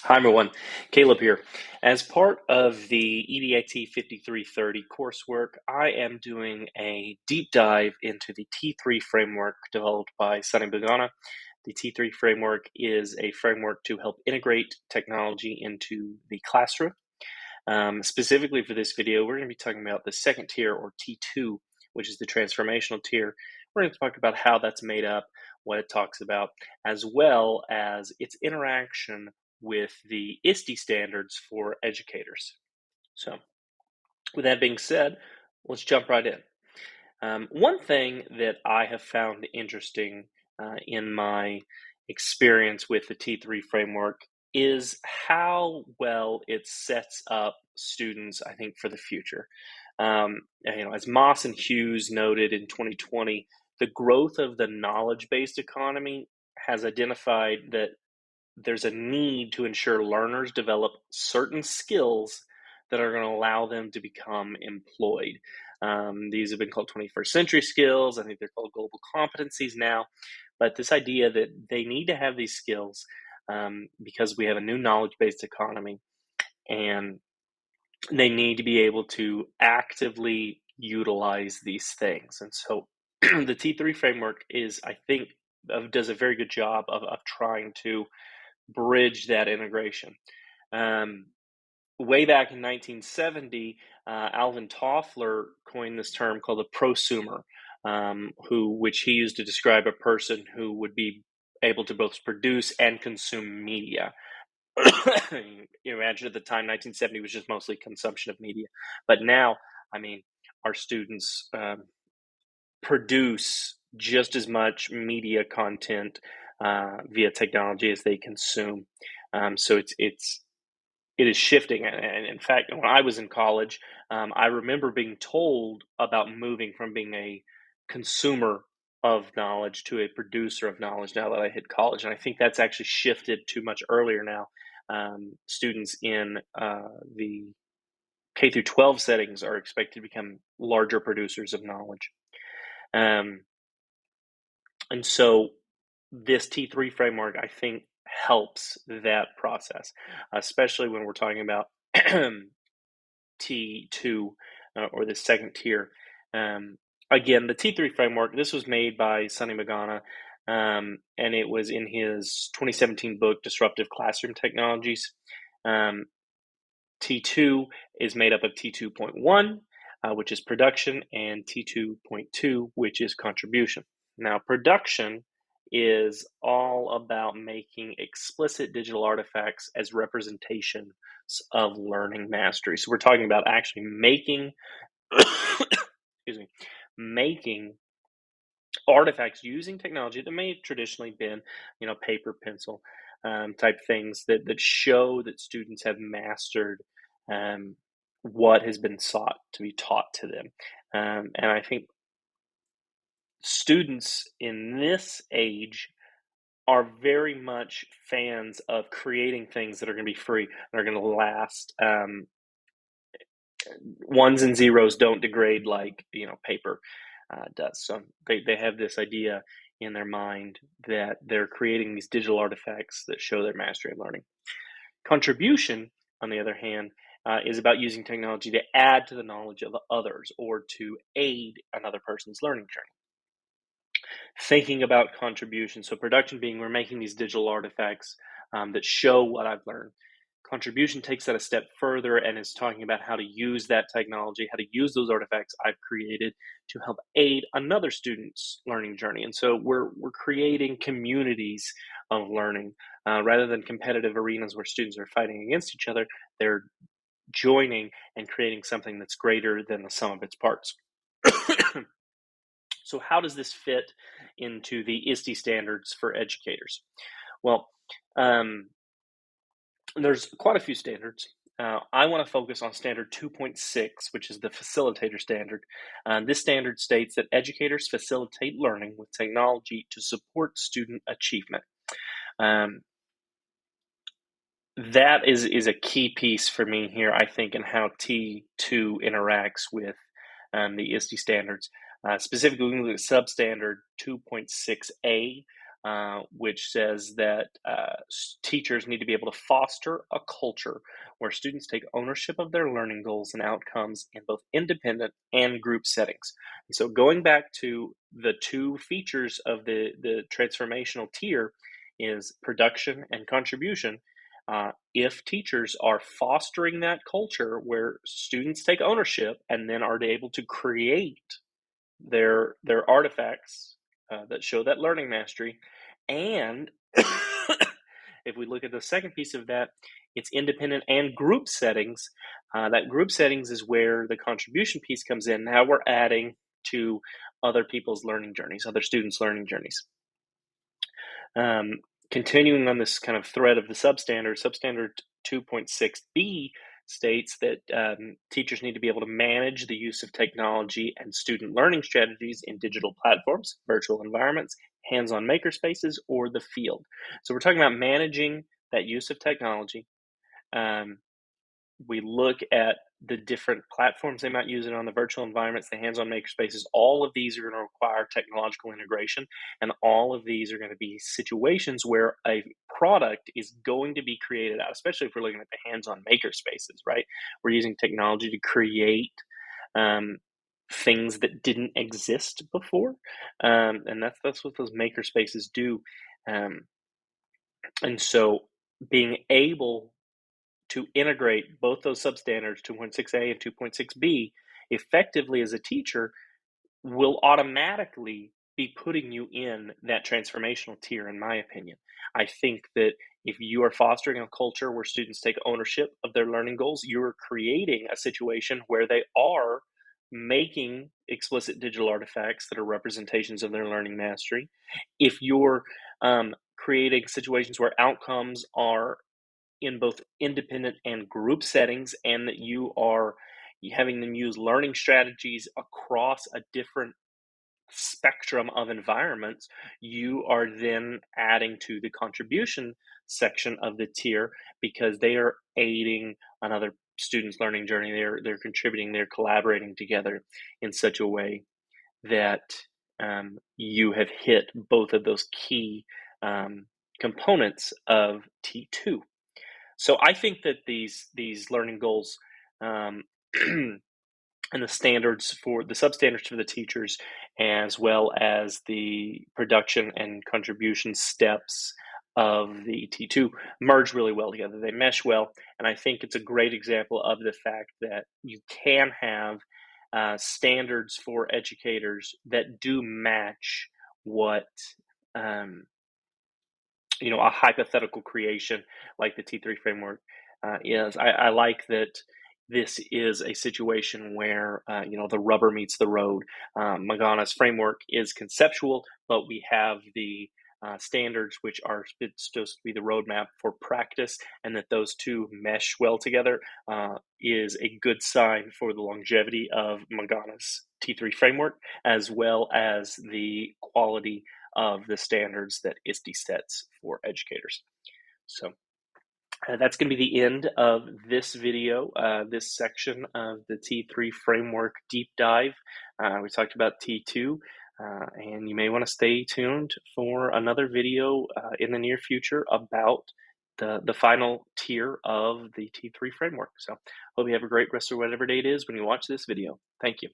Hi everyone, Caleb here. As part of the EDIT 5330 coursework, I am doing a deep dive into the T3 framework developed by Magana. The T3 framework is a framework to help integrate technology into the classroom. Specifically for this video, we're going to be talking about the second tier, or T2, which is the transformational tier. We're going to talk about how that's made up, what it talks about, as well as its interaction with the ISTE standards for educators. So with that being said, let's jump right in. One thing that I have found interesting in my experience with the T3 framework is how well it sets up students, I think, for the future. As Moss and Hughes noted in 2020, the growth of the knowledge-based economy has identified that there's a need to ensure learners develop certain skills that are going to allow them to become employed. These have been called 21st century skills. I think they're called global competencies now. But this idea that they need to have these skills because we have a new knowledge-based economy, and they need to be able to actively utilize these things. And so the T3 framework is, I think, does a very good job of trying to bridge that integration. Way back in 1970, Alvin Toffler coined this term called the prosumer, which he used to describe a person who would be able to both produce and consume media. You imagine at the time, 1970 was just mostly consumption of media. But now, I mean, our students produce just as much media content via technology as they consume. So it is shifting. And in fact, when I was in college, I remember being told about moving from being a consumer of knowledge to a producer of knowledge now that I hit college. And I think that's actually shifted to much earlier now. Students in the K through 12 settings are expected to become larger producers of knowledge. And so this T3 framework, I think, helps that process, especially when we're talking about T2 or the second tier. Again, the T3 framework, this was made by Magana, and it was in his 2017 book, Disruptive Classroom Technologies. T2 is made up of T2.1, which is production, and T2.2, which is contribution. Now, production is all about making explicit digital artifacts as representations of learning mastery. So we're talking about actually making, excuse me, making artifacts using technology that may have traditionally been, paper, pencil type things that show that students have mastered what has been sought to be taught to them. And I think students in this age are very much fans of creating things that are going to be free and are going to last. Ones and zeros don't degrade like paper does. So they have this idea in their mind that they're creating these digital artifacts that show their mastery of learning. Contribution, on the other hand, is about using technology to add to the knowledge of others or to aid another person's learning journey. Thinking about contribution, so production being we're making these digital artifacts that show what I've learned. Contribution takes that a step further and is talking about how to use that technology, how to use those artifacts I've created to help aid another student's learning journey. And so we're creating communities of learning rather than competitive arenas where students are fighting against each other. They're joining and creating something that's greater than the sum of its parts. So how does this fit into the ISTE standards for educators? Well, there's quite a few standards. I want to focus on standard 2.6, which is the facilitator standard. This standard states that educators facilitate learning with technology to support student achievement. That is a key piece for me here, I think, in how T2 interacts with the ISTE standards. Specifically, we look at substandard 2.6a, which says that teachers need to be able to foster a culture where students take ownership of their learning goals and outcomes in both independent and group settings. And so, going back to the two features of the transformational tier is production and contribution. If teachers are fostering that culture where students take ownership and then are able to create their artifacts that show that learning mastery. And if we look at the second piece of that, it's independent and group settings. That group settings is where the contribution piece comes in. Now we're adding to other people's learning journeys, other students' learning journeys. Continuing on this kind of thread of the substandard 2.6b states that teachers need to be able to manage the use of technology and student learning strategies in digital platforms, virtual environments, hands-on makerspaces, or the field. So we're talking about managing that use of technology. We look at the different platforms they might use it on, the virtual environments, the hands-on makerspaces. All of these are going to require technological integration, and all of these are going to be situations where a product is going to be created out, especially if we're looking at the hands-on makerspaces, right? We're using technology to create things that didn't exist before, and that's what those makerspaces do. And so being able to integrate both those substandards, 2.6a and 2.6b, effectively as a teacher will automatically be putting you in that transformational tier, in my opinion. I think that if you are fostering a culture where students take ownership of their learning goals, you're creating a situation where they are making explicit digital artifacts that are representations of their learning mastery. If you're creating situations where outcomes are in both independent and group settings, and that you are having them use learning strategies across a different spectrum of environments, you are then adding to the contribution section of the tier because they are aiding another student's learning journey. They're contributing, they're collaborating together in such a way that you have hit both of those key components of T2. So I think that these learning goals and the standards for the substandards for the teachers, as well as the production and contribution steps of the T2, merge really well together. They mesh well, and I think it's a great example of the fact that you can have standards for educators that do match what a hypothetical creation like the T3 framework is. I like that this is a situation where the rubber meets the road. Magana's framework is conceptual, but we have the standards, which are supposed to be the roadmap for practice, and that those two mesh well together is a good sign for the longevity of Magana's T3 framework, as well as the quality of the standards that ISTE sets for educators. So that's going to be the end of this video, this section of the T3 framework deep dive. We talked about T2, and you may want to stay tuned for another video in the near future about the final tier of the T3 framework. So hope you have a great rest of whatever day it is when you watch this video. Thank you.